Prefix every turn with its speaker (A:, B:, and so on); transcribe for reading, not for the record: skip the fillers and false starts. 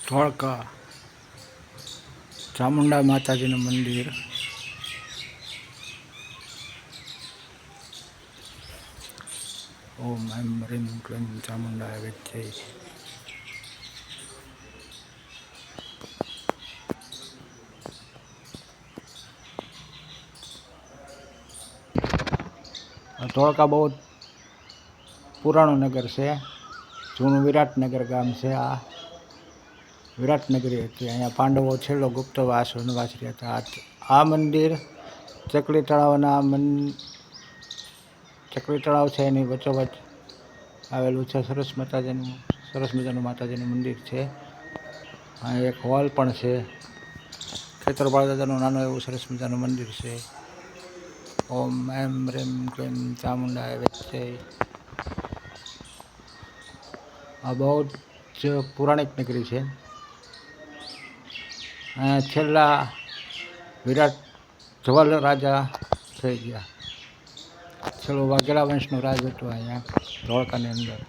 A: ધોળકા ચામુંડા માતાજીનું મંદિર. ઓમ એમ રીમ ક્લીમ ચામુંડા વિદ્યે. ધોળકા બહુ પુરાણું નગર છે. જૂનું વિરાટનગર ગામ છે. આ વિરાટનગરી હતી. અહીંયા પાંડવો છેલ્લો ગુપ્તવાસ વનવાસ રહ્યા હતા. આ મંદિર ચકલી તળાવના ચકલી તળાવ છે એની વચ્ચોવચ્ચ આવેલું છે. સરસ મજાનું માતાજીનું મંદિર છે. અહીં એક હોલ પણ છે. ખેતરપાળ દાદાનું નાનું એવું સરસ મજાનું મંદિર છે. ઓમ એમ રીમ ક્લીમ ચામુંડાય વિદ્યે. આ બહુ જ પૌરાણિક નગરી છે. અહીંયા છેલ્લા વિરાટ ધવલ રાજા થઈ ગયા. છેલ્લું વાઘેલા વંશનું રાજ હતું અહીંયા ધોળકાની અંદર.